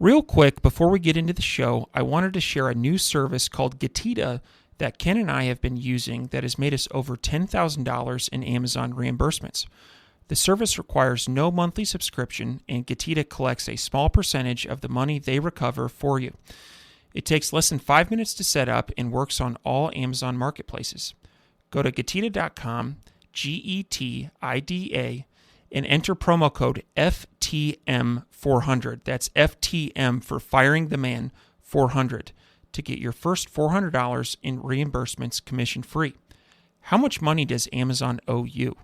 Real quick, before we get into the show, I wanted to share a new service called Getita that Ken and I have been using that has made us over $10,000 in Amazon reimbursements. The service requires no monthly subscription, and Getita collects a small percentage of the money they recover for you. It takes less than 5 minutes to set up and works on all Amazon marketplaces. Go to Getita.com, Getida, and enter promo code FTM400. That's FTM for Firing the Man 400 to get your first $400 in reimbursements commission free. How much money does Amazon owe you?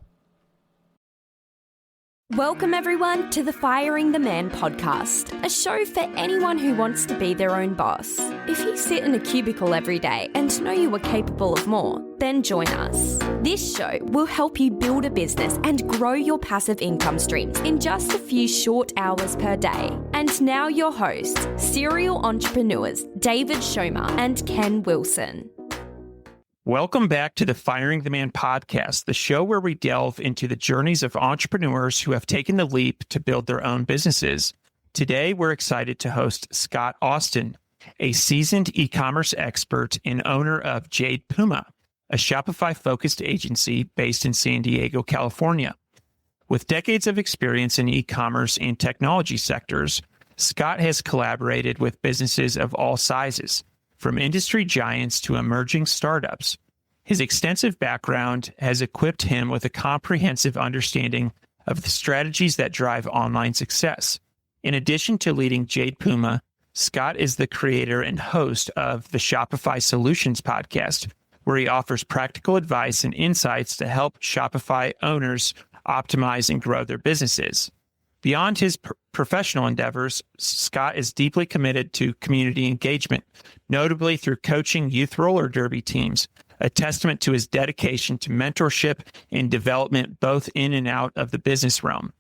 Welcome everyone to the Firing the Man podcast, a show for anyone who wants to be their own boss. If you sit in a cubicle every day and know you are capable of more, then join us. This show will help you build a business and grow your passive income streams in just a few short hours per day. And now your hosts, serial entrepreneurs David Schomer and Ken Wilson. Welcome back to the Firing the Man podcast, the show where we delve into the journeys of entrepreneurs who have taken the leap to build their own businesses. Today, we're excited to host Scott Austin, a seasoned e-commerce expert and owner of Jade Puma, a Shopify-focused agency based in San Diego, California. With decades of experience in e-commerce and technology sectors, Scott has collaborated with businesses of all sizes, from industry giants to emerging startups. His extensive background has equipped him with a comprehensive understanding of the strategies that drive online success. In addition to leading Jade Puma, Scott is the creator and host of the Shopify Solutions podcast, where he offers practical advice and insights to help Shopify owners optimize and grow their businesses. Beyond his professional endeavors, Scott is deeply committed to community engagement, notably through coaching youth roller derby teams, a testament to his dedication to mentorship and development both in and out of the business realm.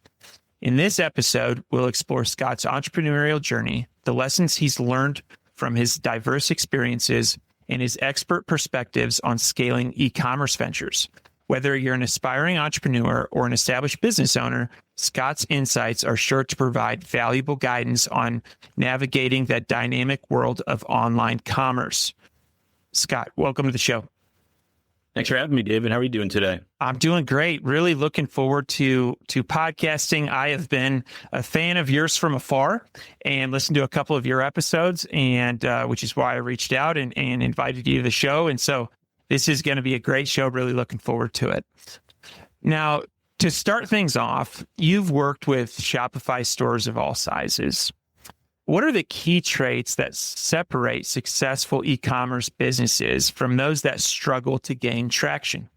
In this episode, we'll explore Scott's entrepreneurial journey, the lessons he's learned from his diverse experiences, and his expert perspectives on scaling e-commerce ventures. Whether you're an aspiring entrepreneur or an established business owner, Scott's insights are sure to provide valuable guidance on navigating that dynamic world of online commerce. Scott, welcome to the show. Thanks for having me, David. How are you doing today? I'm doing great. Really looking forward to podcasting. I have been a fan of yours from afar and listened to a couple of your episodes, and which is why I reached out and invited you to the show. And so this is going to be a great show. Really looking forward to it. Now, to start things off, you've worked with Shopify stores of all sizes. What are the key traits that separate successful e-commerce businesses from those that struggle to gain traction?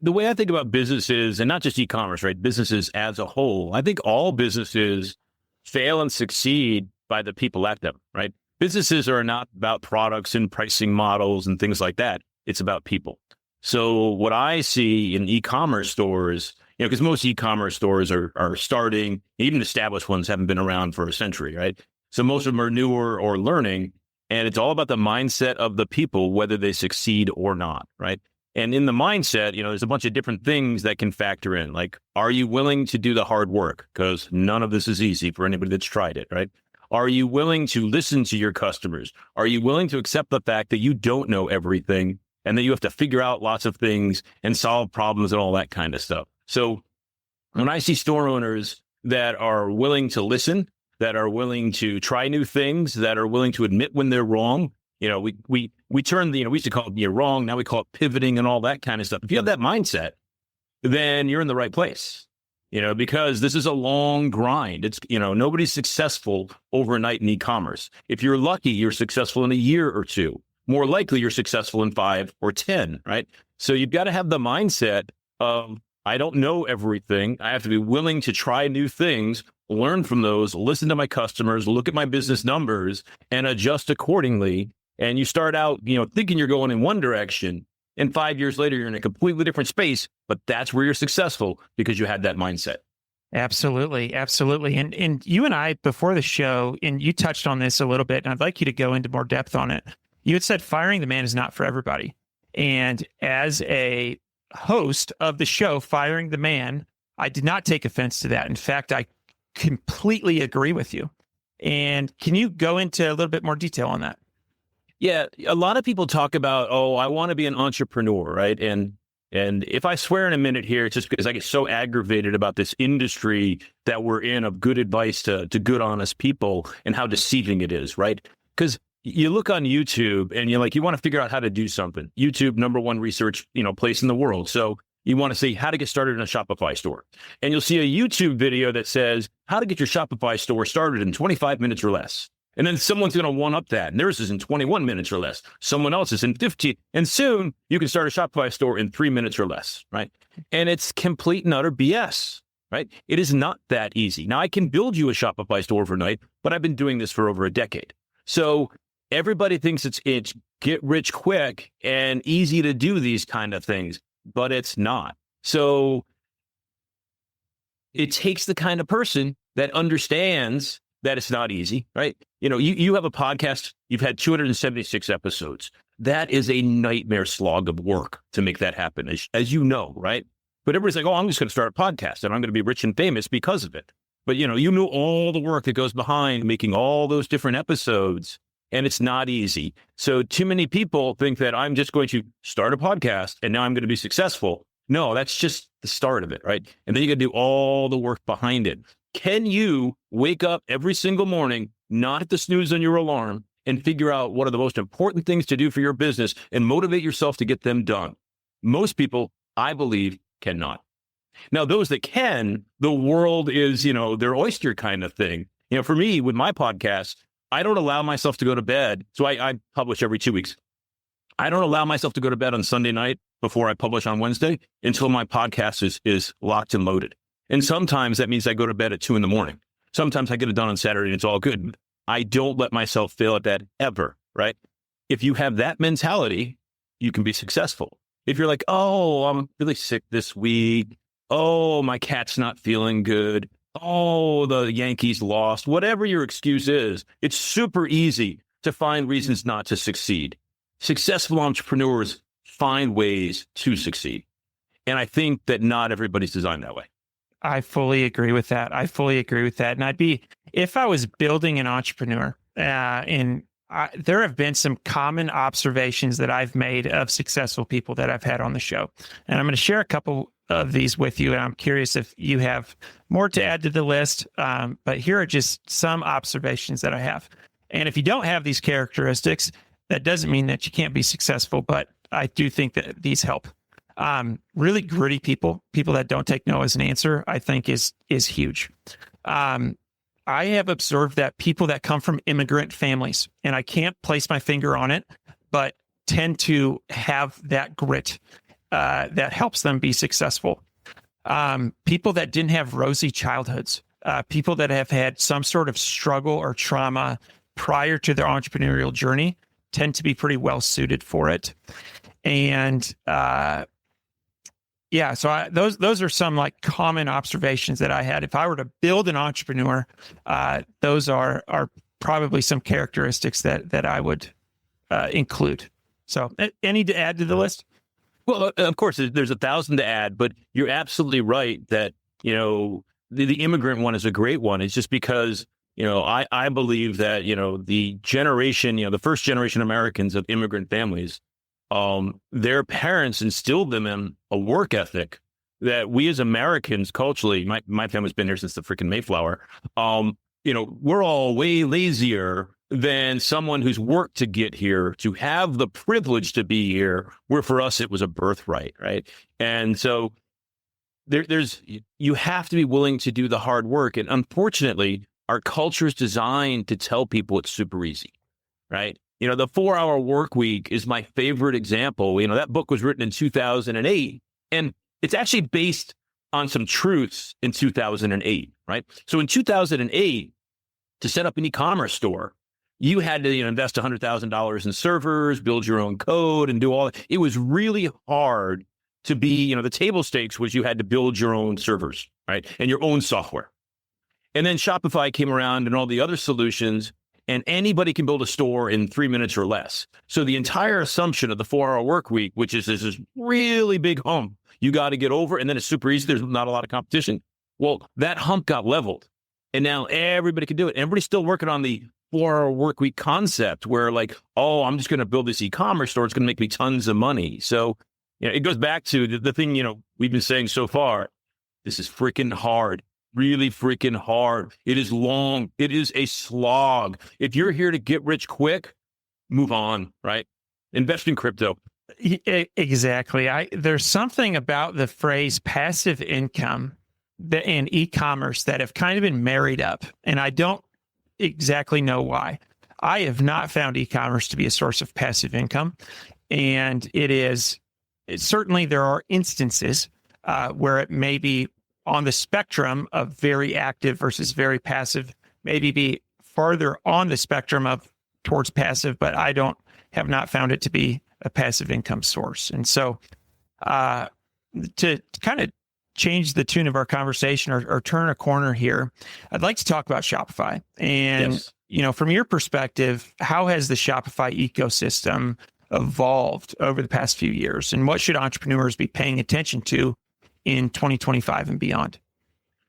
The way I think about businesses, and not just e-commerce, right? Businesses as a whole, I think all businesses fail and succeed by the people at them, right? Businesses are not about products and pricing models and things like that. It's about people. So what I see in e-commerce stores, because most e-commerce stores are starting, even established ones haven't been around for a century, right? So most of them are newer or learning, and it's all about the mindset of the people, whether they succeed or not, right? And in the mindset, there's a bunch of different things that can factor in. Like, are you willing to do the hard work? Because none of this is easy for anybody that's tried it, right? Are you willing to listen to your customers? Are you willing to accept the fact that you don't know everything and that you have to figure out lots of things and solve problems and all that kind of stuff? So when I see store owners that are willing to listen, that are willing to try new things, that are willing to admit when they're wrong, we turn we used to call it you're wrong. Now we call it pivoting and all that kind of stuff. If you have that mindset, then you're in the right place. Because this is a long grind. It's, nobody's successful overnight in e-commerce. If you're lucky, you're successful in a year or two. More likely, you're successful in 5 or 10, right? So you've got to have the mindset of, I don't know everything. I have to be willing to try new things, learn from those, listen to my customers, look at my business numbers, and adjust accordingly. And you start out, thinking you're going in one direction, and 5 years later, you're in a completely different space, but that's where you're successful because you had that mindset. Absolutely. Absolutely. And you and I, before the show, and you touched on this a little bit, and I'd like you to go into more depth on it. You had said firing the man is not for everybody. And as a host of the show, Firing the Man, I did not take offense to that. In fact, I completely agree with you. And can you go into a little bit more detail on that? Yeah, a lot of people talk about, oh, I want to be an entrepreneur, right? And if I swear in a minute here, it's just because I get so aggravated about this industry that we're in of good advice to good, honest people and how deceiving it is, right? Because you look on YouTube and you're like, you want to figure out how to do something. YouTube, number one research, place in the world. So you want to see how to get started in a Shopify store. And you'll see a YouTube video that says how to get your Shopify store started in 25 minutes or less. And then someone's going to one-up that. And theirs is in 21 minutes or less. Someone else is in 15. And soon you can start a Shopify store in 3 minutes or less, right? And it's complete and utter BS, right? It is not that easy. Now, I can build you a Shopify store overnight, but I've been doing this for over a decade. So everybody thinks it's get rich quick and easy to do these kind of things, but it's not. So it takes the kind of person that understands that it's not easy, right? You have a podcast, you've had 276 episodes. That is a nightmare slog of work to make that happen, as you know, right? But everybody's like, oh, I'm just going to start a podcast and I'm going to be rich and famous because of it. But, you know all the work that goes behind making all those different episodes, and it's not easy. So too many people think that I'm just going to start a podcast and now I'm going to be successful. No, that's just the start of it, right? And then you got to do all the work behind it. Can you wake up every single morning, not hit the snooze on your alarm, and figure out what are the most important things to do for your business and motivate yourself to get them done? Most people, I believe, cannot. Now, those that can, the world is, their oyster kind of thing. For me, with my podcast, I don't allow myself to go to bed. So I publish every 2 weeks. I don't allow myself to go to bed on Sunday night before I publish on Wednesday until my podcast is locked and loaded. And sometimes that means I go to bed at 2 a.m. Sometimes I get it done on Saturday and it's all good. I don't let myself fail at that ever, right? If you have that mentality, you can be successful. If you're like, oh, I'm really sick this week. Oh, my cat's not feeling good. Oh, the Yankees lost. Whatever your excuse is, it's super easy to find reasons not to succeed. Successful entrepreneurs find ways to succeed. And I think that not everybody's designed that way. I fully agree with that. And if I was building an entrepreneur, there have been some common observations that I've made of successful people that I've had on the show. And I'm going to share a couple of these with you. And I'm curious if you have more to add to the list. But here are just some observations that I have. And if you don't have these characteristics, that doesn't mean that you can't be successful. But I do think that these help. Really gritty people that don't take no as an answer, I think is huge. I have observed that people that come from immigrant families, and I can't place my finger on it, but tend to have that grit that helps them be successful. People that didn't have rosy childhoods, people that have had some sort of struggle or trauma prior to their entrepreneurial journey tend to be pretty well suited for it. And so those are some like common observations that I had. If I were to build an entrepreneur, those are probably some characteristics that I would include. So any to add to the list? Well, of course, there's 1,000 to add, but you're absolutely right that, the immigrant one is a great one. It's just because, I believe that, the generation, the first generation Americans of immigrant families, their parents instilled them in a work ethic that we as Americans culturally, my family's been here since the freaking Mayflower, we're all way lazier than someone who's worked to get here, to have the privilege to be here, where for us it was a birthright, right? And so you have to be willing to do the hard work. And unfortunately, our culture is designed to tell people it's super easy, right? The 4-hour work week is my favorite example. That book was written in 2008, and it's actually based on some truths in 2008, right? So in 2008, to set up an e-commerce store, you had to invest $100,000 in servers, build your own code, and do all that. It was really hard to be, the table stakes was you had to build your own servers, right? And your own software. And then Shopify came around and all the other solutions, and anybody can build a store in 3 minutes or less. So the entire assumption of the 4-hour work week, which is this really big hump you got to get over, and then it's super easy. There's not a lot of competition. Well, that hump got leveled. And now everybody can do it. Everybody's still working on the 4-hour work week concept where like, oh, I'm just going to build this e-commerce store. It's going to make me tons of money. So, it goes back to the thing, we've been saying so far. This is freaking hard, really freaking hard. It is long. It is a slog. If you're here to get rich quick, move on, right? Invest in crypto. Exactly. There's something about the phrase passive income in e-commerce that have kind of been married up, and I don't exactly know why. I have not found e-commerce to be a source of passive income, and certainly there are instances where it may be on the spectrum of very active versus very passive, maybe be farther on the spectrum of towards passive, but I have not found it to be a passive income source. And so to kind of change the tune of our conversation or turn a corner here, I'd like to talk about Shopify. And, from your perspective, how has the Shopify ecosystem evolved over the past few years? And what should entrepreneurs be paying attention to in 2025 and beyond?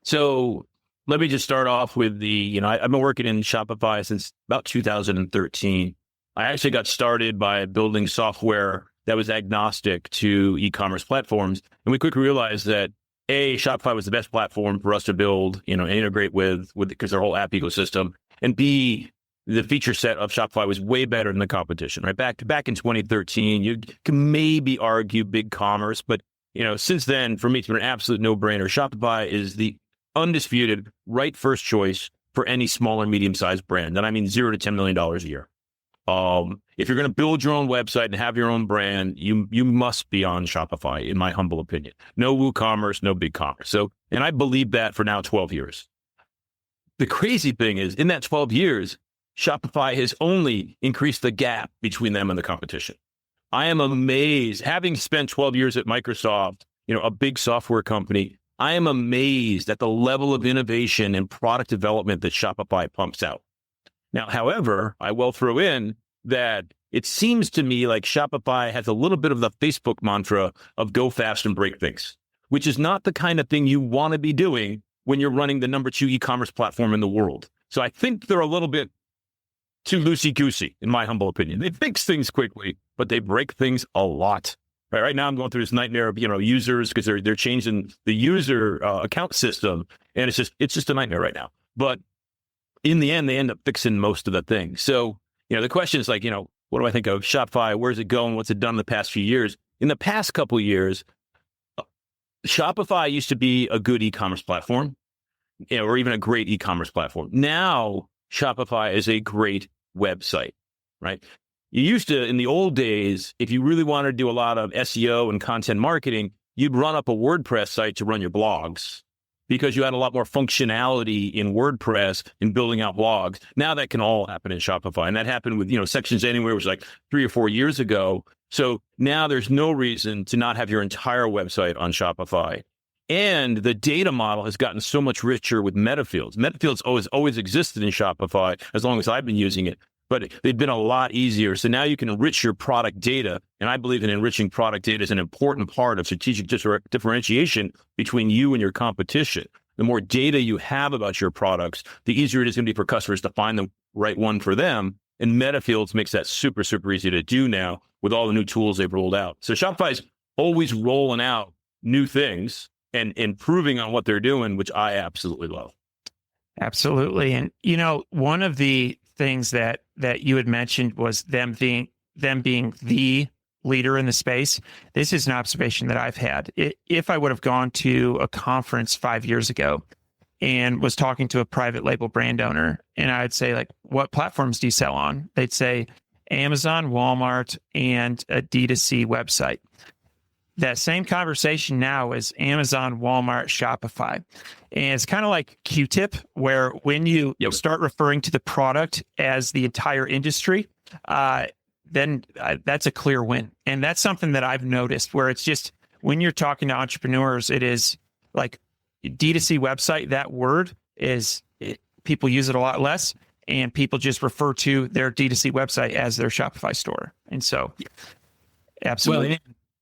So let me just start off with I've been working in Shopify since about 2013. I actually got started by building software that was agnostic to e-commerce platforms. And we quickly realized that Shopify was the best platform for us to build, integrate with because their whole app ecosystem. And B, the feature set of Shopify was way better than the competition, right? Back in 2013, you can maybe argue BigCommerce, but since then, for me, it's been an absolute no-brainer. Shopify is the undisputed right first choice for any small or medium-sized brand. And I mean $0 to $10 million a year. If you're going to build your own website and have your own brand, you must be on Shopify, in my humble opinion. No WooCommerce, no BigCommerce. So, and I believe that for now 12 years. The crazy thing is, in that 12 years, Shopify has only increased the gap between them and the competition. I am amazed, having spent 12 years at Microsoft, a big software company, I am amazed at the level of innovation and product development that Shopify pumps out. Now, however, I will throw in that it seems to me like Shopify has a little bit of the Facebook mantra of go fast and break things, which is not the kind of thing you want to be doing when you're running the number 2 e-commerce platform in the world. So I think they're a little bit too loosey-goosey, in my humble opinion. They fix things quickly, but they break things a lot. Right now, I'm going through this nightmare of users because they're changing the user account system, and it's just a nightmare right now. But in the end, they end up fixing most of the things. So the question is like, what do I think of Shopify? Where's it going? What's it done in the past few years? In the past couple of years, Shopify used to be a good e-commerce platform, or even a great e-commerce platform. Now, Shopify is a great website, right? You used to, in the old days, if you really wanted to do a lot of SEO and content marketing, you'd run up a WordPress site to run your blogs because you had a lot more functionality in WordPress in building out blogs. Now that can all happen in Shopify. And that happened with, Sections Anywhere was like 3 or 4 years ago. So now there's no reason to not have your entire website on Shopify. And the data model has gotten so much richer with metafields. Metafields always existed in Shopify as long as I've been using it, but they've been a lot easier. So now you can enrich your product data. And I believe in enriching product data is an important part of strategic differentiation between you and your competition. The more data you have about your products, the easier it is going to be for customers to find the right one for them. And Metafields makes that super, super easy to do now with all the new tools they've rolled out. So Shopify's always rolling out new things and improving on what they're doing, which I absolutely love. Absolutely. And, one of the things that you had mentioned was them being the leader in the space. This is an observation that I've had. If I would have gone to a conference 5 years ago and was talking to a private label brand owner, and I'd say, like, what platforms do you sell on? They'd say Amazon, Walmart, and a D2C website. That same conversation now is Amazon, Walmart, Shopify. And it's kind of like Q-tip, where when you start referring to the product as the entire industry, then that's a clear win. And that's something that I've noticed where it's just when you're talking to entrepreneurs, it is like D2C website, that word people use it a lot less, and people just refer to their D2C website as their Shopify store. And so, absolutely. Well,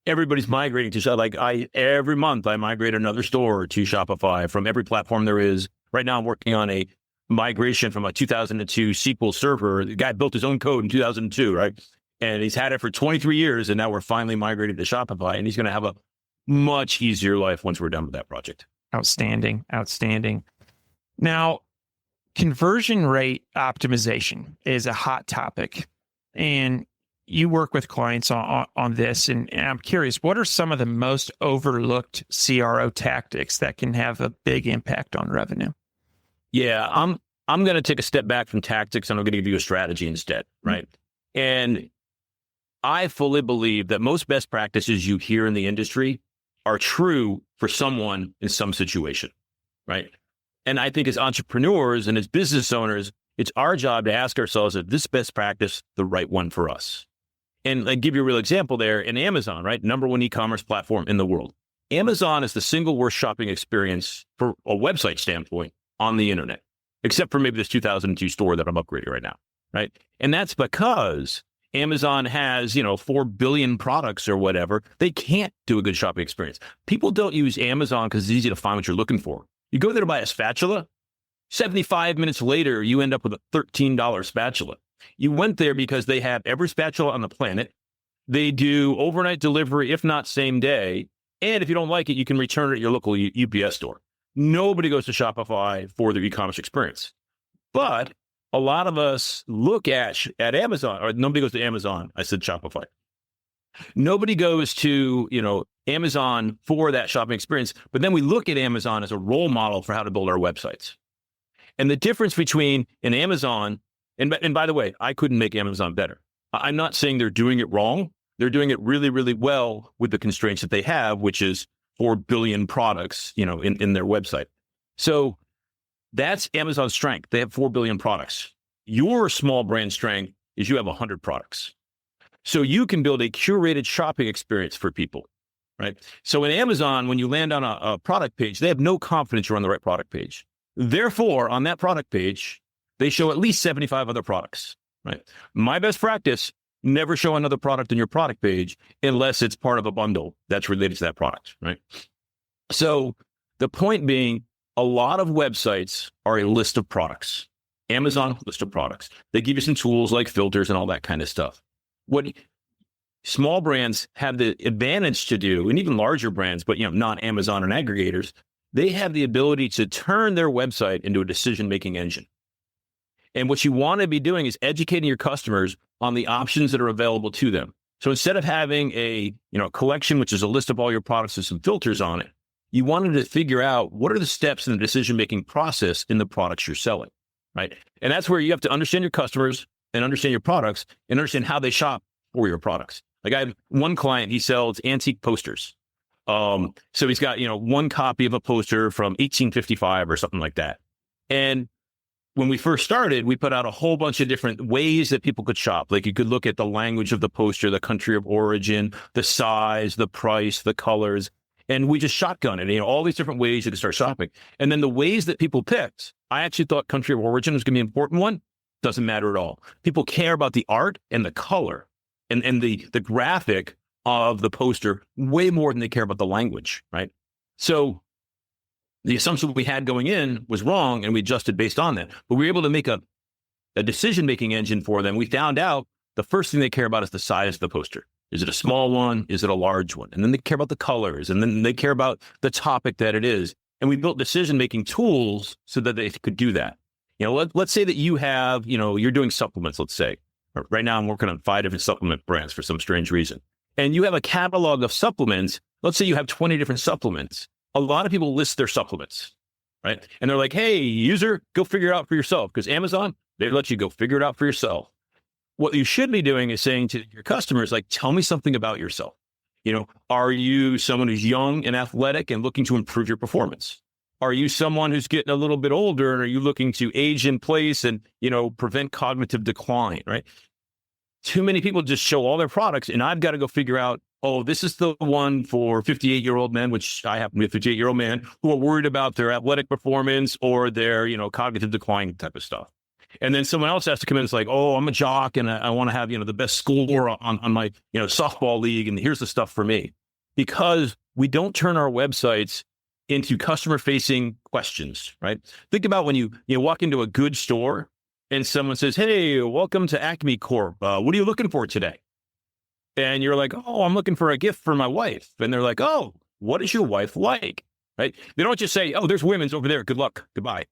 everybody's migrating to Shopify. Every month I migrate another store to Shopify from every platform there is. Right now I'm working on a migration from a 2002 SQL server. The guy built his own code in 2002, right? And he's had it for 23 years, and now we're finally migrated to Shopify, and he's going to have a much easier life once we're done with that project. Outstanding. Now, conversion rate optimization is a hot topic, and you work with clients on this, and I'm curious, what are some of the most overlooked CRO tactics that can have a big impact on revenue? Yeah, I'm going to take a step back from tactics, and I'm going to give you a strategy instead, right? And I fully believe that most best practices you hear in the industry are true for someone in some situation, right? And I think as entrepreneurs and as business owners, it's our job to ask ourselves, is this best practice the right one for us? And I give you a real example there in Amazon, right? Number one e-commerce platform in the world. Amazon is the single worst shopping experience for a website standpoint on the internet, except for maybe this 2002 store that I'm upgrading right now, right? And that's because Amazon has, 4 billion products or whatever. They can't do a good shopping experience. People don't use Amazon because it's easy to find what you're looking for. You go there to buy a spatula, 75 minutes later, you end up with a $13 spatula. You went there because they have every spatula on the planet. They do overnight delivery, if not same day. And if you don't like it, you can return it at your local UPS store. Nobody goes to Shopify for their e-commerce experience. But a lot of us look at Amazon, or nobody goes to Amazon. I said Shopify. Nobody goes to, Amazon for that shopping experience. But then we look at Amazon as a role model for how to build our websites. And the difference between an Amazon, and by the way, I couldn't make Amazon better. I'm not saying they're doing it wrong. They're doing it really, really well with the constraints that they have, which is 4 billion products, in their website. So that's Amazon's strength. They have 4 billion products. Your small brand strength is you have 100 products. So you can build a curated shopping experience for people, right? So in Amazon, when you land on a product page, they have no confidence you're on the right product page. Therefore, on that product page, they show at least 75 other products, right? My best practice, never show another product in your product page unless it's part of a bundle that's related to that product, right? So the point being, a lot of websites are a list of products. Amazon, list of products. They give you some tools like filters and all that kind of stuff. What small brands have the advantage to do, and even larger brands, but not Amazon and aggregators, they have the ability to turn their website into a decision-making engine. And what you want to be doing is educating your customers on the options that are available to them. So instead of having a collection, which is a list of all your products with some filters on it, you wanted to figure out what are the steps in the decision-making process in the products you're selling, right? And that's where you have to understand your customers and understand your products and understand how they shop for your products. Like I have one client, he sells antique posters. So he's got, one copy of a poster from 1855 or something like that. And when we first started, we put out a whole bunch of different ways that people could shop. Like you could look at the language of the poster, the country of origin, the size, the price, the colors. And we just shotgun it, all these different ways you can start shopping. And then the ways that people picked, I actually thought country of origin was going to be an important one. Doesn't matter at all. People care about the art and the color and the graphic of the poster way more than they care about the language, right? So the assumption we had going in was wrong, and we adjusted based on that. But we were able to make a decision-making engine for them. We found out the first thing they care about is the size of the poster. Is it a small one? Is it a large one? And then they care about the colors, and then they care about the topic that it is. And we built decision-making tools so that they could do that. Let's say that you have, you're doing supplements, let's say. Right now I'm working on 5 different supplement brands for some strange reason. And you have a catalog of supplements. Let's say you have 20 different supplements. A lot of people list their supplements, right? And they're like, hey, user, go figure it out for yourself. Because Amazon, they let you go figure it out for yourself. What you should be doing is saying to your customers, like, tell me something about yourself. Are you someone who's young and athletic and looking to improve your performance? Are you someone who's getting a little bit older and are you looking to age in place and, prevent cognitive decline, right? Too many people just show all their products and I've got to go figure out, oh, this is the one for 58-year-old men, which I happen to be a 58-year-old man, who are worried about their athletic performance or their, cognitive decline type of stuff. And then someone else has to come in and it's like, oh, I'm a jock and I want to have, the best score on my, softball league. And here's the stuff for me. Because we don't turn our websites into customer-facing questions, right? Think about when you walk into a good store and someone says, "Hey, welcome to Acme Corp. What are you looking for today?" And you're like, "Oh, I'm looking for a gift for my wife." And they're like, "Oh, what is your wife like?" Right? They don't just say, "Oh, there's women's over there. Good luck. Goodbye."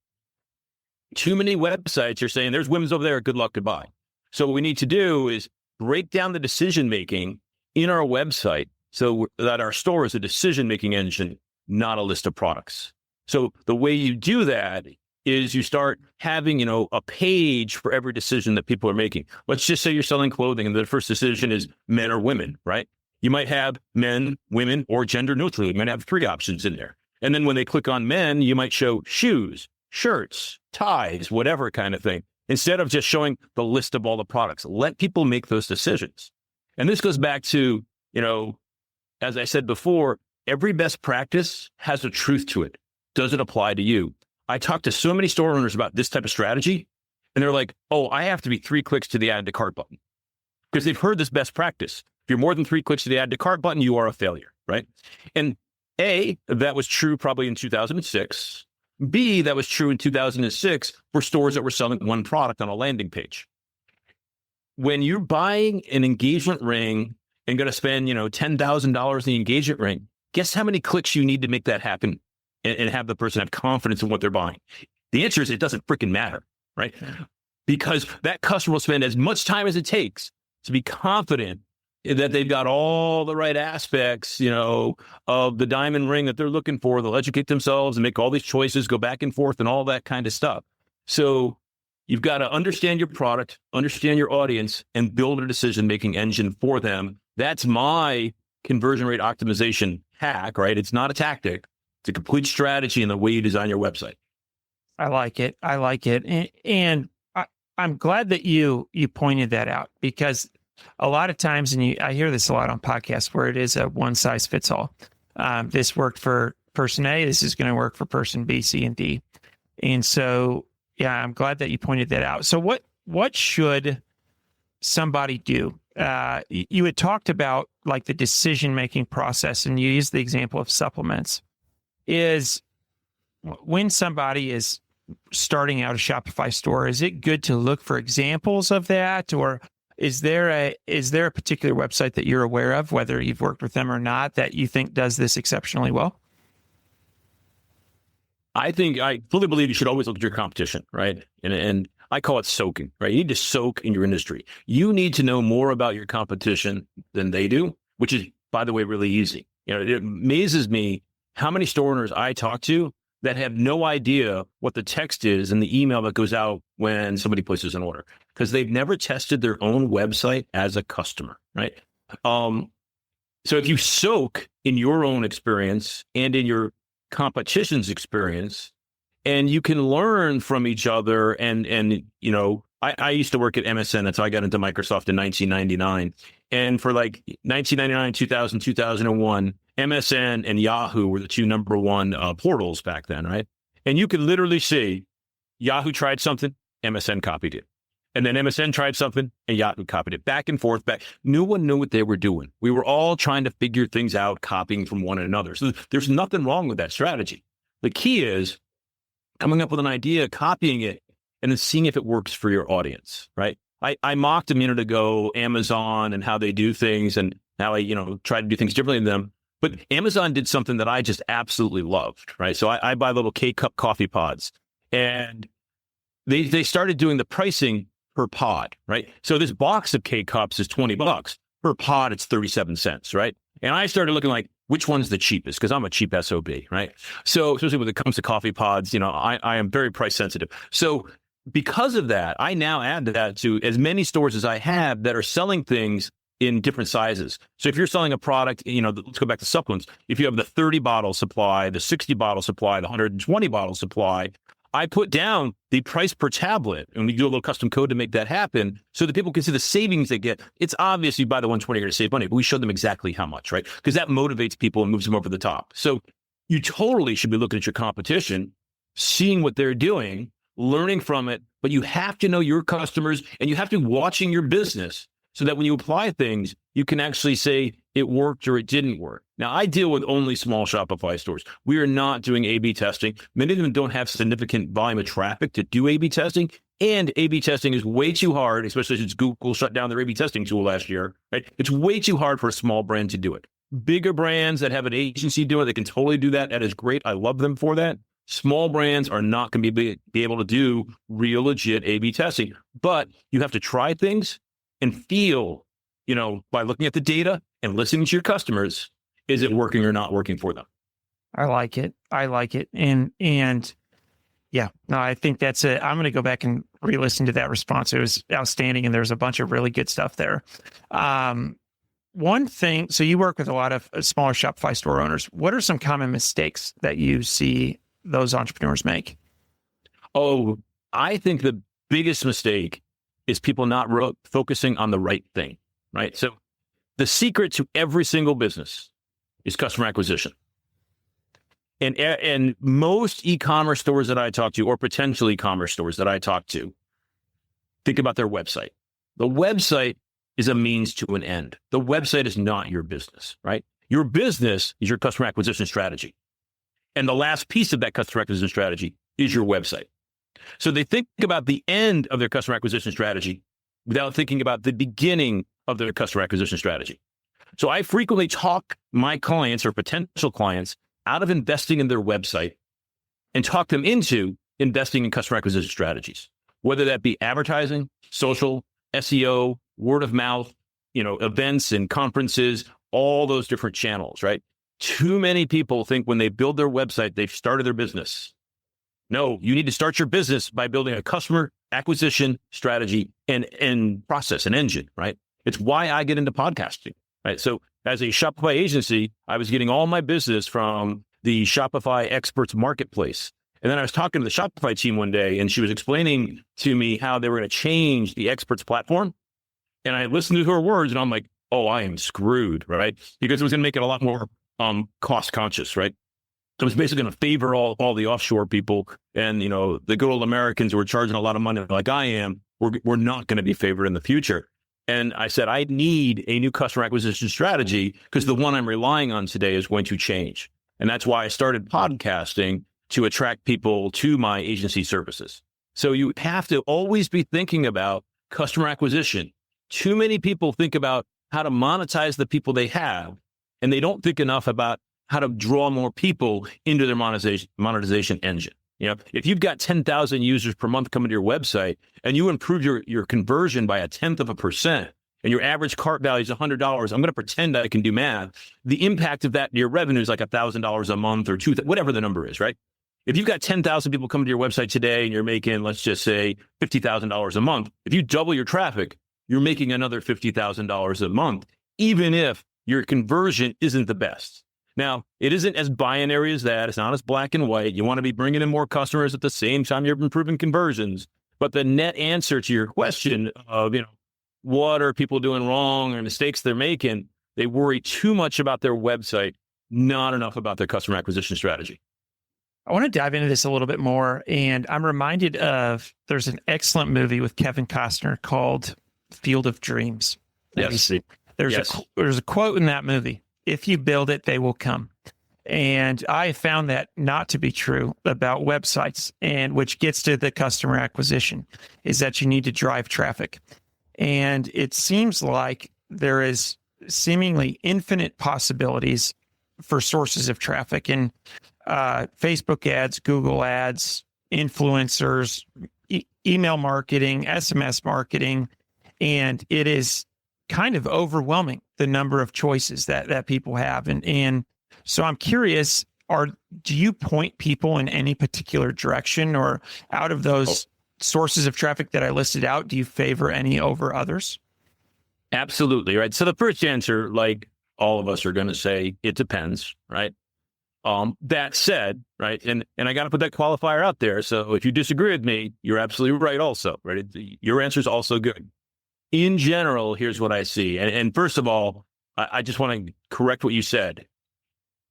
Too many websites are saying, "There's women's over there. Good luck. Goodbye." So what we need to do is break down the decision-making in our website so that our store is a decision-making engine, not a list of products. So the way you do that is you start having, a page for every decision that people are making. Let's just say you're selling clothing and the first decision is men or women, right? You might have men, women, or gender neutral. You might have 3 options in there. And then when they click on men, you might show shoes, shirts, ties, whatever kind of thing, instead of just showing the list of all the products. Let people make those decisions. And this goes back to, as I said before, every best practice has a truth to it. Does it apply to you? I talk to so many store owners about this type of strategy, and they're like, "Oh, I have to be 3 clicks to the add to cart button," because they've heard this best practice. If you're more than 3 clicks to the add to cart button, you are a failure, right? And A, that was true probably in 2006. B, that was true in 2006 for stores that were selling one product on a landing page. When you're buying an engagement ring and going to spend, $10,000 in the engagement ring, guess how many clicks you need to make that happen and have the person have confidence in what they're buying? The answer is it doesn't freaking matter, right? Because that customer will spend as much time as it takes to be confident that they've got all the right aspects, of the diamond ring that they're looking for. They'll educate themselves and make all these choices, go back and forth and all that kind of stuff. So you've got to understand your product, understand your audience, and build a decision-making engine for them. That's my conversion rate optimization hack, right? It's not a tactic. It's a complete strategy in the way you design your website. I like it. And I'm glad that you pointed that out, because a lot of times, and I hear this a lot on podcasts, where it is a one size fits all. This worked for person A. This is going to work for person B, C, and D. And so, yeah, I'm glad that you pointed that out. So what should somebody do? You had talked about like the decision-making process, and you used the example of supplements. Is when somebody is starting out a Shopify store, is it good to look for examples of that? Or is there a particular website that you're aware of, whether you've worked with them or not, that you think does this exceptionally well? I fully believe you should always look at your competition, right? And I call it soaking, right? You need to soak in your industry. You need to know more about your competition than they do, which is, by the way, really easy. It amazes me how many store owners I talk to that have no idea what the text is in the email that goes out when somebody places an order, because they've never tested their own website as a customer, right? So if you soak in your own experience and in your competition's experience, and you can learn from each other, and I used to work at MSN. That's how I got into Microsoft in 1999. And for like 1999, 2000, 2001, MSN and Yahoo were the 2 number 1 portals back then, right? And you could literally see Yahoo tried something, MSN copied it. And then MSN tried something and Yahoo copied it. Back and forth, back. No one knew what they were doing. We were all trying to figure things out, copying from one another. So there's nothing wrong with that strategy. The key is coming up with an idea, copying it, and then seeing if it works for your audience, right? I mocked a minute ago Amazon and how they do things and how I, try to do things differently than them. But Amazon did something that I just absolutely loved, right? So I buy little K-Cup coffee pods, and they started doing the pricing per pod, right? So this box of K-Cups is $20. Per pod, it's 37 cents, right? And I started looking like, which one's the cheapest? Because I'm a cheap SOB, right? So especially when it comes to coffee pods, I am very price sensitive. So because of that, I now add that to as many stores as I have that are selling things in different sizes. So if you're selling a product, let's go back to supplements. If you have the 30 bottle supply, the 60 bottle supply, the 120 bottle supply, I put down the price per tablet, and we do a little custom code to make that happen so that people can see the savings they get. It's obvious you buy the 120, you're going to save money, but we show them exactly how much, right? Because that motivates people and moves them over the top. So you totally should be looking at your competition, seeing what they're doing, learning from it, but you have to know your customers and you have to be watching your business so that when you apply things, you can actually say, it worked or it didn't work. Now, I deal with only small Shopify stores. We are not doing A/B testing. Many of them don't have significant volume of traffic to do A/B testing. And A/B testing is way too hard, especially since Google shut down their A/B testing tool last year. Right? It's way too hard for a small brand to do it. Bigger brands that have an agency doing it, they can totally do that. That is great. I love them for that. Small brands are not going to be able to do real legit A/B testing. But you have to try things and feel, by looking at the data and listening to your customers, is it working or not working for them? I like it. And yeah, no, I think that's it. I'm going to go back and re-listen to that response. It was outstanding. And there's a bunch of really good stuff there. One thing, so you work with a lot of smaller Shopify store owners. What are some common mistakes that you see those entrepreneurs make? Oh, I think the biggest mistake is people not focusing on the right thing, right? So the secret to every single business is customer acquisition. And most e-commerce stores that I talk to, or potential e-commerce stores that I talk to, think about their website. The website is a means to an end. The website is not your business, right? Your business is your customer acquisition strategy. And the last piece of that customer acquisition strategy is your website. So they think about the end of their customer acquisition strategy without thinking about the beginning of their customer acquisition strategy. So I frequently talk my clients or potential clients out of investing in their website and talk them into investing in customer acquisition strategies, whether that be advertising, social, SEO, word of mouth, events and conferences, all those different channels, right? Too many people think when they build their website, they've started their business. No, you need to start your business by building a customer acquisition strategy and process, an engine, right? It's why I get into podcasting, right? So as a Shopify agency, I was getting all my business from the Shopify Experts Marketplace. And then I was talking to the Shopify team one day, and she was explaining to me how they were going to change the Experts platform. And I listened to her words, and I'm like, oh, I am screwed, right? Because it was going to make it a lot more cost conscious, right? So it's basically going to favor all the offshore people, and the good old Americans who are charging a lot of money like I am. We're not going to be favored in the future. And I said, I need a new customer acquisition strategy because the one I'm relying on today is going to change. And that's why I started podcasting, to attract people to my agency services. So you have to always be thinking about customer acquisition. Too many people think about how to monetize the people they have, and they don't think enough about how to draw more people into their monetization engine. If you've got 10,000 users per month coming to your website and you improve your conversion by 0.1%, and your average cart value is $100, I'm going to pretend I can do math. The impact of that to your revenue is like $1,000 a month or whatever the number is, right? If you've got 10,000 people coming to your website today and you're making, let's just say, $50,000 a month, if you double your traffic, you're making another $50,000 a month, even if your conversion isn't the best. Now, it isn't as binary as that. It's not as black and white. You want to be bringing in more customers at the same time you're improving conversions. But the net answer to your question of, what are people doing wrong or mistakes they're making, they worry too much about their website, not enough about their customer acquisition strategy. I want to dive into this a little bit more. And I'm reminded there's an excellent movie with Kevin Costner called Field of Dreams. Yes. There's a quote in that movie: if you build it, they will come. And I found that not to be true about websites, and which gets to the customer acquisition, is that you need to drive traffic. And it seems like there is seemingly infinite possibilities for sources of traffic, and Facebook ads, Google ads, influencers, email marketing, SMS marketing, and it is kind of overwhelming, the number of choices that people have. And so I'm curious, do you point people in any particular direction, or out of those sources of traffic that I listed out, do you favor any over others? Absolutely, right? So the first answer, like all of us are going to say, it depends, right? That said, right, and I got to put that qualifier out there. So if you disagree with me, you're absolutely right also, right? Your answer is also good. In general, here's what I see. And first of all, I just want to correct what you said.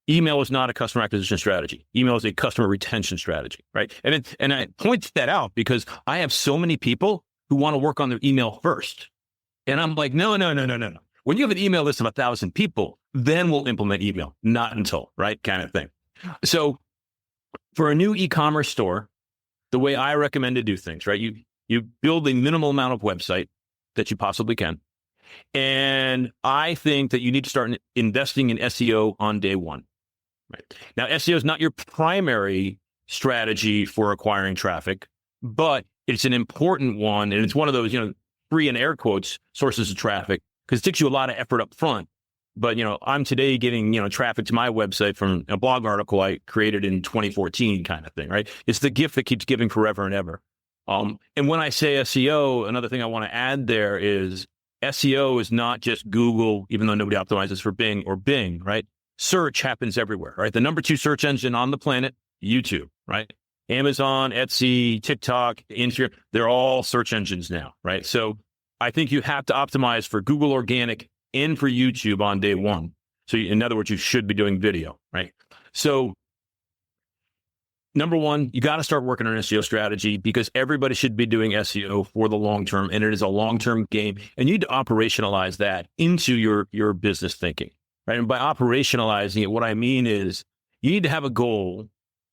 Email is not a customer acquisition strategy. Email is a customer retention strategy, right? And I point that out because I have so many people who want to work on their email first. And I'm like, no. When you have an email list of 1,000 people, then we'll implement email, not until, right? Kind of thing. So for a new e-commerce store, the way I recommend to do things, right? You build a minimal amount of website that you possibly can. And I think that you need to start investing in SEO on day one. Right. Now, SEO is not your primary strategy for acquiring traffic, but it's an important one. And it's one of those, free in air quotes sources of traffic, because it takes you a lot of effort up front. But, I'm today getting, traffic to my website from a blog article I created in 2014 kind of thing, right? It's the gift that keeps giving forever and ever. And when I say SEO, another thing I want to add there is SEO is not just Google, even though nobody optimizes for Bing or Bing, right? Search happens everywhere, right? The number 2 search engine on the planet, YouTube, right? Amazon, Etsy, TikTok, Instagram, they're all search engines now, right? So I think you have to optimize for Google organic and for YouTube on day one. So in other words, you should be doing video, right? So number one, you got to start working on an SEO strategy, because everybody should be doing SEO for the long term, and it is a long-term game. And you need to operationalize that into your business thinking, right? And by operationalizing it, what I mean is you need to have a goal.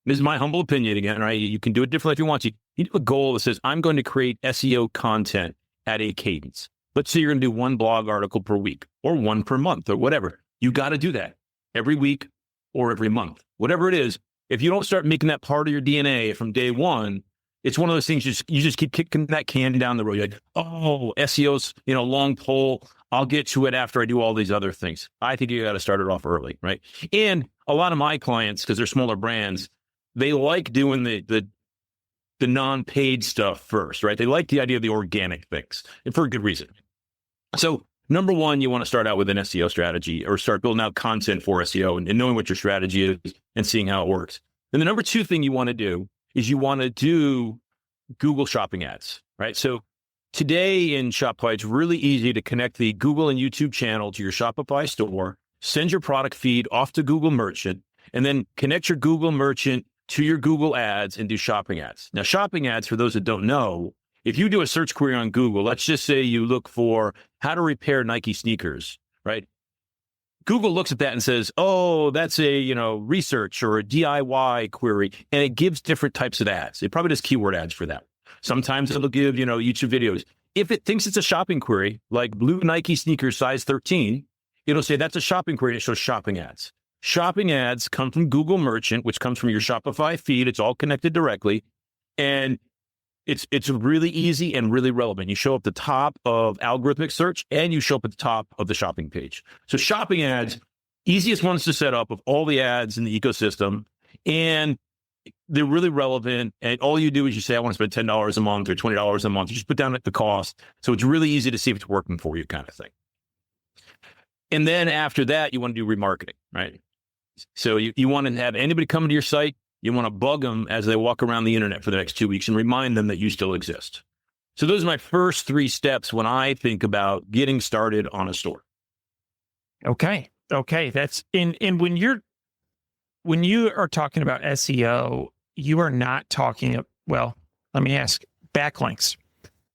This is my humble opinion again, right? You can do it differently if you want to. You have a goal that says, I'm going to create SEO content at a cadence. Let's say you're going to do 1 blog article per week or 1 per month or whatever. You got to do that every week or every month, whatever it is. If you don't start making that part of your DNA from day one, it's one of those things you just keep kicking that can down the road. You're like, oh, SEO's, long pole. I'll get to it after I do all these other things. I think you got to start it off early, right? And a lot of my clients, because they're smaller brands, they like doing the non-paid stuff first, right? They like the idea of the organic things, and for a good reason. So number one, you want to start out with an SEO strategy, or start building out content for SEO and knowing what your strategy is and seeing how it works. And the number 2 thing you want to do is you want to do Google shopping ads, right? So today in Shopify, it's really easy to connect the Google and YouTube channel to your Shopify store, send your product feed off to Google Merchant, and then connect your Google Merchant to your Google ads and do shopping ads. Now, shopping ads, for those that don't know, if you do a search query on Google, let's just say you look for how to repair Nike sneakers, right? Google looks at that and says, oh, that's a, research or a DIY query. And it gives different types of ads. It probably does keyword ads for that. Sometimes it'll give, YouTube videos. If it thinks it's a shopping query, like blue Nike sneakers size 13, it'll say that's a shopping query. And it shows shopping ads. Shopping ads come from Google Merchant, which comes from your Shopify feed. It's all connected directly. And it's really easy and really relevant. You show up the top of algorithmic search, and you show up at the top of the shopping page. So shopping ads, easiest ones to set up of all the ads in the ecosystem. And they're really relevant. And all you do is you say, I want to spend $10 a month or $20 a month. You just put down the cost. So it's really easy to see if it's working for you, kind of thing. And then after that, you want to do remarketing, right? So you want to have anybody come to your site. You want to bug them as they walk around the internet for the next 2 weeks and remind them that you still exist. So those are my first 3 steps when I think about getting started on a store. Okay. That's and when you are talking about SEO, you are not talking, well, let me ask, backlinks.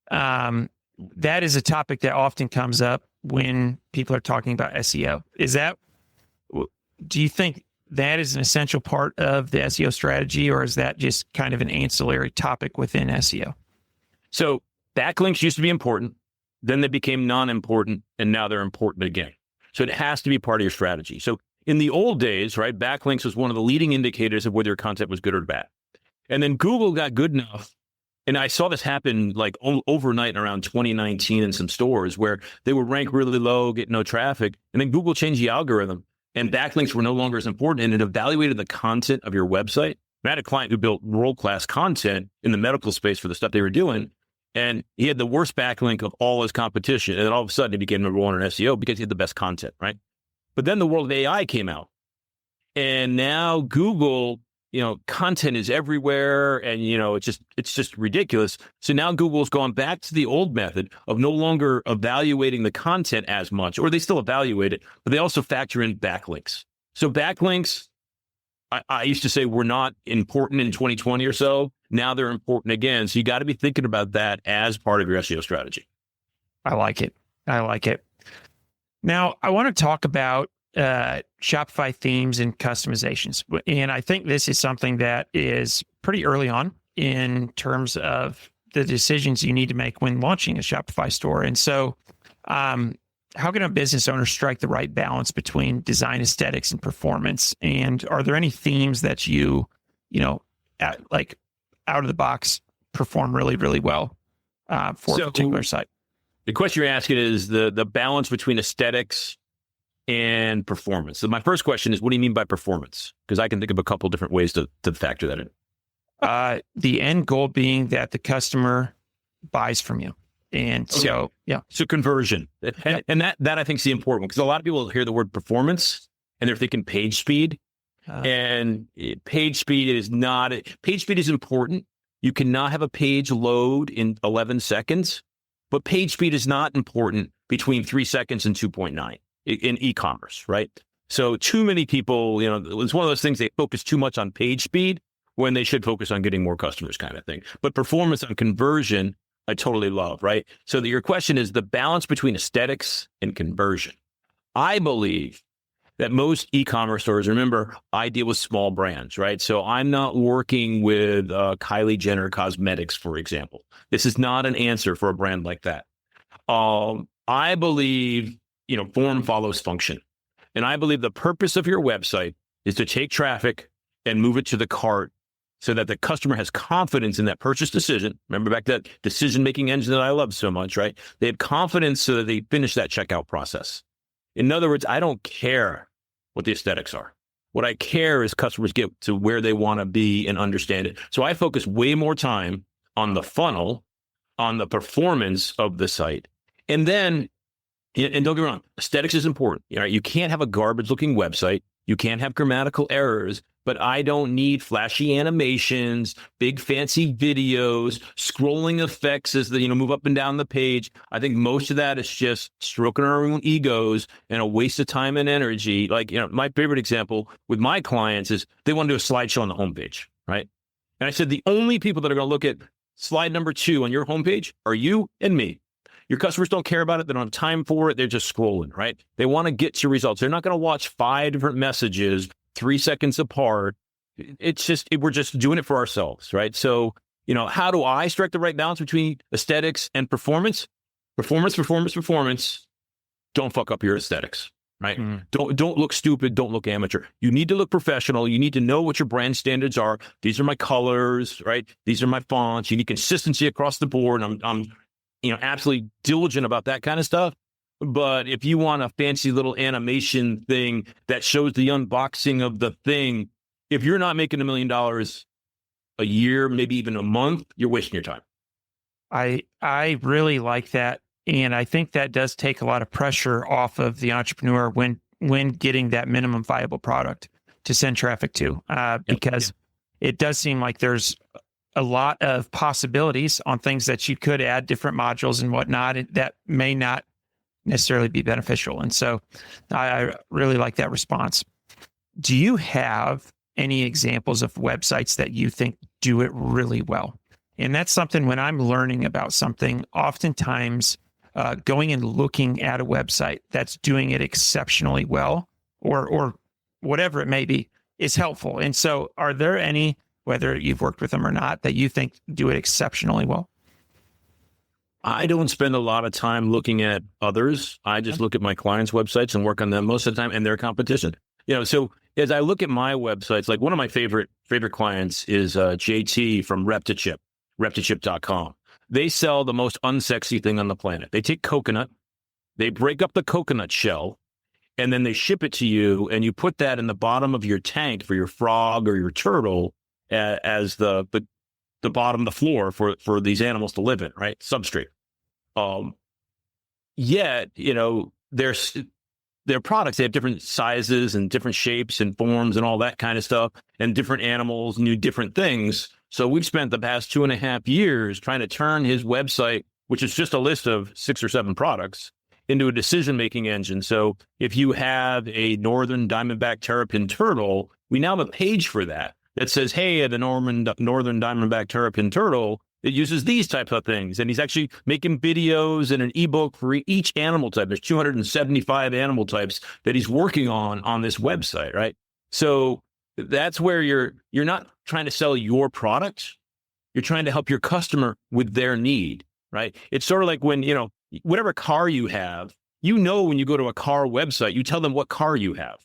That is a topic that often comes up when people are talking about SEO. Do you think that is an essential part of the SEO strategy, or is that just kind of an ancillary topic within SEO? So backlinks used to be important, then they became non-important, and now they're important again. So it has to be part of your strategy. So in the old days, right, backlinks was one of the leading indicators of whether your content was good or bad. And then Google got good enough, and I saw this happen like overnight around 2019 in some stores where they would rank really low, get no traffic, and then Google changed the algorithm. And backlinks were no longer as important, and it evaluated the content of your website. I had a client who built world-class content in the medical space for the stuff they were doing, and he had the worst backlink of all his competition. And then all of a sudden, he became number 1 in SEO because he had the best content, right? But then the world of AI came out, and now Google, content is everywhere, and it's just ridiculous. So now Google's gone back to the old method of no longer evaluating the content as much, or they still evaluate it, but they also factor in backlinks. So backlinks, I used to say were not important in 2020 or so. Now they're important again. So you got to be thinking about that as part of your SEO strategy. I like it. Now, I want to talk about Shopify themes and customizations. And I think this is something that is pretty early on in terms of the decisions you need to make when launching a Shopify store. And so, how can a business owner strike the right balance between design aesthetics and performance? And are there any themes that like out of the box perform really, really well for a particular site? The question you're asking is the balance between aesthetics and performance. So my first question is, what do you mean by performance? Because I can think of a couple different ways to factor that in. The end goal being that the customer buys from you. And so conversion. And that I think is the important one, because a lot of people hear the word performance and they're thinking page speed. And page speed is important. You cannot have a page load in 11 seconds, but page speed is not important between 3 seconds and 2.9 in e-commerce, right? So too many people, it's one of those things, they focus too much on page speed when they should focus on getting more customers kind of thing. But performance on conversion, I totally love, right? So your question is the balance between aesthetics and conversion. I believe that most e-commerce stores, remember, I deal with small brands, right? So I'm not working with Kylie Jenner Cosmetics, for example. This is not an answer for a brand like that. I believe, form follows function. And I believe the purpose of your website is to take traffic and move it to the cart so that the customer has confidence in that purchase decision. Remember back to that decision-making engine that I love so much, right? They have confidence so that they finish that checkout process. In other words, I don't care what the aesthetics are. What I care is customers get to where they want to be and understand it. So I focus way more time on the funnel, on the performance of the site. And then, and don't get me wrong, aesthetics is important. You can't have a garbage-looking website. You can't have grammatical errors, but I don't need flashy animations, big fancy videos, scrolling effects as they move up and down the page. I think most of that is just stroking our own egos and a waste of time and energy. Like, my favorite example with my clients is they want to do a slideshow on the homepage, right? And I said, the only people that are going to look at slide number 2 on your homepage are you and me. Your customers don't care about it. They don't have time for it. They're just scrolling, right? They want to get to results. They're not going to watch 5 different messages 3 seconds apart. We're just doing it for ourselves, right? So, how do I strike the right balance between aesthetics and performance? Performance. Don't fuck up your aesthetics, right? Don't look stupid. Don't look amateur. You need to look professional. You need to know what your brand standards are. These are my colors, right? These are my fonts. You need consistency across the board. I'm absolutely diligent about that kind of stuff. But if you want a fancy little animation thing that shows the unboxing of the thing, if you're not making $1 million a year, maybe even a month, you're wasting your time. I really like that. And I think that does take a lot of pressure off of the entrepreneur when getting that minimum viable product to send traffic to, because it does seem like there's a lot of possibilities on things that you could add different modules and whatnot that may not necessarily be beneficial. And so I really like that response. Do you have any examples of websites that you think do it really well? And that's something when I'm learning about something, oftentimes going and looking at a website that's doing it exceptionally well or whatever it may be is helpful. And so are there any, whether you've worked with them or not, that you think do it exceptionally well? I don't spend a lot of time looking at others. I just look at my clients' websites and work on them most of the time and their competition. So as I look at my websites, like one of my favorite clients is JT from reptochip.com. They sell the most unsexy thing on the planet. They take coconut, they break up the coconut shell, and then they ship it to you, and you put that in the bottom of your tank for your frog or your turtle as the bottom, the floor for these animals to live in, right? Substrate. Yet, their products, they have different sizes and different shapes and forms and all that kind of stuff, and different animals and different things. So we've spent the past 2.5 years trying to turn his website, which is just a list of 6 or 7 products, into a decision-making engine. So if you have a northern diamondback terrapin turtle, we now have a page for that says, hey, the northern diamondback terrapin turtle that uses these types of things. And he's actually making videos and an ebook for each animal type. There's 275 animal types that he's working on this website, right? So that's where you're not trying to sell your product. You're trying to help your customer with their need, right? It's sort of like when, whatever car you have, when you go to a car website, you tell them what car you have.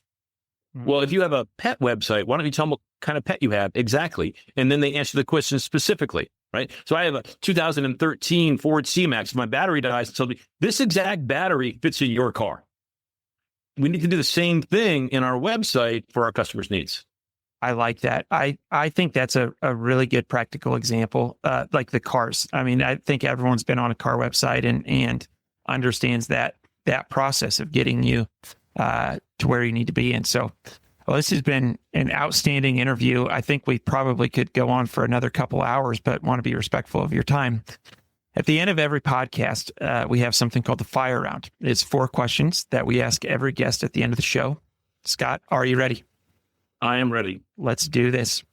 Well, if you have a pet website, why don't you tell them what kind of pet you have? Exactly. And then they answer the question specifically, right? So I have a 2013 Ford C-Max. If my battery dies, it tells me this exact battery fits in your car. We need to do the same thing in our website for our customers' needs. I like that. I think that's a really good practical example, like the cars. I mean, I think everyone's been on a car website and understands that process of getting you to where you need to be. And so, this has been an outstanding interview. I think we probably could go on for another couple hours, but want to be respectful of your time. At the end of every podcast, we have something called the Fire Round. It's 4 questions that we ask every guest at the end of the show. Scott, are you ready? I am ready. Let's do this.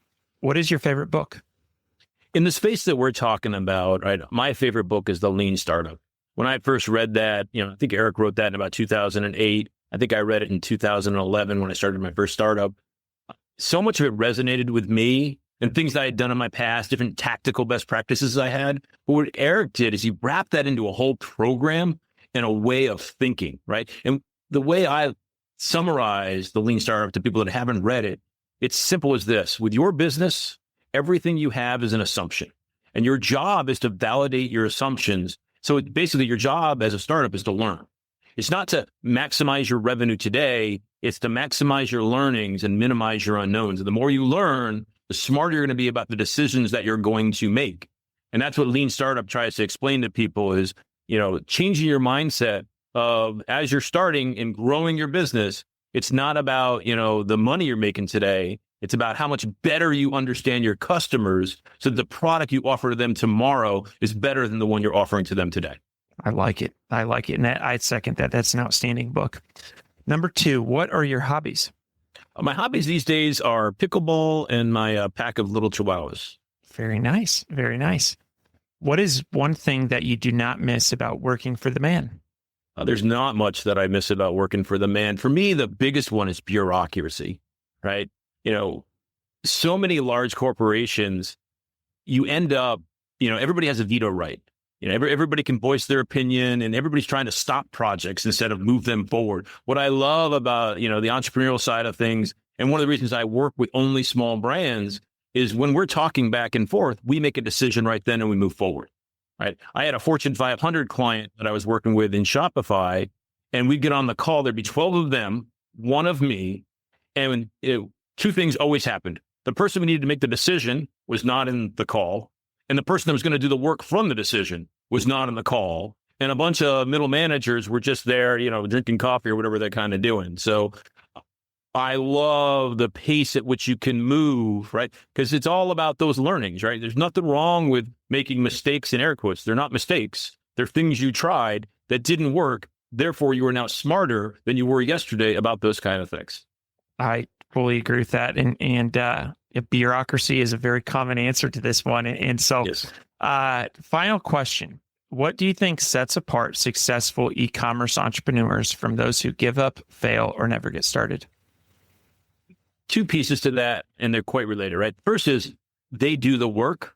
What is your favorite book? In the space that we're talking about, right, my favorite book is The Lean Startup. When I first read that, I think Eric wrote that in about 2008. I think I read it in 2011 when I started my first startup. So much of it resonated with me and things that I had done in my past, different tactical best practices I had. But what Eric did is he wrapped that into a whole program and a way of thinking, right? And the way I summarize The Lean Startup to people that haven't read it, it's simple as this. With your business, everything you have is an assumption. And your job is to validate your assumptions. So basically your job as a startup is to learn. It's not to maximize your revenue today. It's to maximize your learnings and minimize your unknowns. And the more you learn, the smarter you're going to be about the decisions that you're going to make. And that's what Lean Startup tries to explain to people is, changing your mindset of as you're starting and growing your business, it's not about, the money you're making today. It's about how much better you understand your customers so that the product you offer to them tomorrow is better than the one you're offering to them today. I like it. And I second that. That's an outstanding book. Number 2, what are your hobbies? My hobbies these days are pickleball and my pack of little chihuahuas. Very nice. Very nice. What is one thing that you do not miss about working for the man? There's not much that I miss about working for the man. For me, the biggest one is bureaucracy, right? So many large corporations, you end up, everybody has a veto right. Everybody can voice their opinion and everybody's trying to stop projects instead of move them forward. What I love about, the entrepreneurial side of things, and one of the reasons I work with only small brands is when we're talking back and forth, we make a decision right then and we move forward, right? I had a Fortune 500 client that I was working with in Shopify, and we'd get on the call. There'd be 12 of them, one of me, and 2 things always happened. The person we needed to make the decision was not in the call. And the person that was going to do the work from the decision was not on the call. And a bunch of middle managers were just there, drinking coffee or whatever they're kind of doing. So I love the pace at which you can move, right? Because it's all about those learnings, right? There's nothing wrong with making mistakes in air quotes. They're not mistakes. They're things you tried that didn't work. Therefore, you are now smarter than you were yesterday about those kind of things. I fully agree with that. And bureaucracy is a very common answer to this one. And so, yes. Final question. What do you think sets apart successful e-commerce entrepreneurs from those who give up, fail, or never get started? 2 pieces to that, and they're quite related, right? First is they do the work.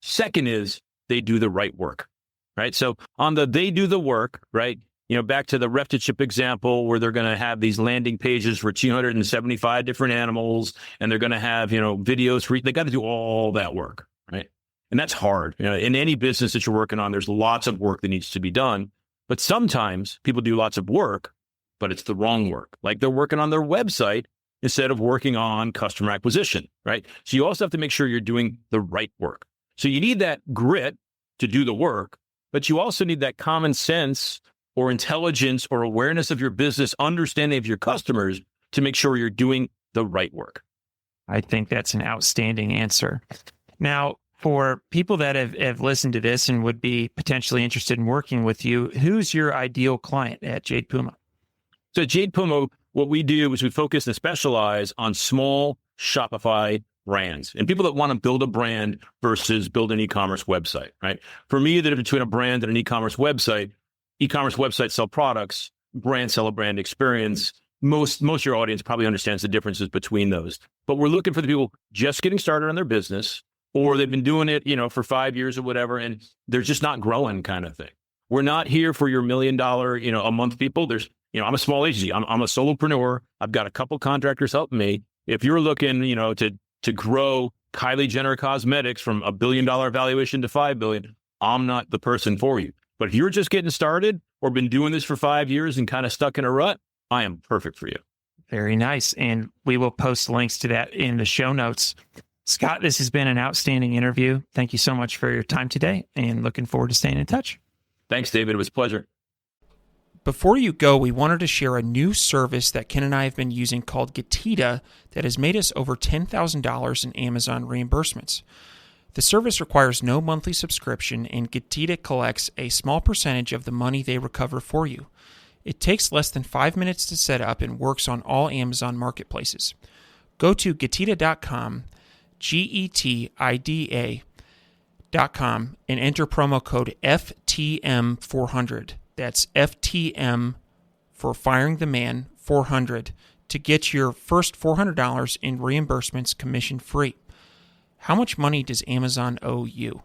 Second is they do the right work, right? So on the they do the work, right? Back to the Ref to Chip example where they're going to have these landing pages for 275 different animals, and they're going to have, videos for, they got to do all that work, right? And that's hard. In any business that you're working on, there's lots of work that needs to be done. But sometimes people do lots of work, but it's the wrong work. Like they're working on their website instead of working on customer acquisition, right? So you also have to make sure you're doing the right work. So you need that grit to do the work, but you also need that common sense or intelligence or awareness of your business, understanding of your customers to make sure you're doing the right work. I think that's an outstanding answer. Now, for people that have listened to this and would be potentially interested in working with you, who's your ideal client at Jade Puma? So at Jade Puma, what we do is we focus and specialize on small Shopify brands and people that want to build a brand versus build an e-commerce website, right? For me, the difference between a brand and an e-commerce websites sell products, brands sell a brand experience. Most of your audience probably understands the differences between those. But we're looking for the people just getting started on their business, or they've been doing it, for 5 years or whatever, and they're just not growing kind of thing. We're not here for your $1 million, a month people. I'm a small agency. I'm a solopreneur. I've got a couple contractors helping me. If you're looking, to grow Kylie Jenner Cosmetics from $1 billion valuation to $5 billion, I'm not the person for you. But if you're just getting started or been doing this for 5 years and kind of stuck in a rut, I am perfect for you. Very nice. And we will post links to that in the show notes. Scott, this has been an outstanding interview. Thank you so much for your time today and looking forward to staying in touch. Thanks, David. It was a pleasure. Before you go, we wanted to share a new service that Ken and I have been using called Getita that has made us over $10,000 in Amazon reimbursements. The service requires no monthly subscription, and Getita collects a small percentage of the money they recover for you. It takes less than 5 minutes to set up and works on all Amazon marketplaces. Go to Getita.com, Getida.com, and enter promo code FTM400. That's FTM for Firing the Man 400 to get your first $400 in reimbursements commission free. How much money does Amazon owe you?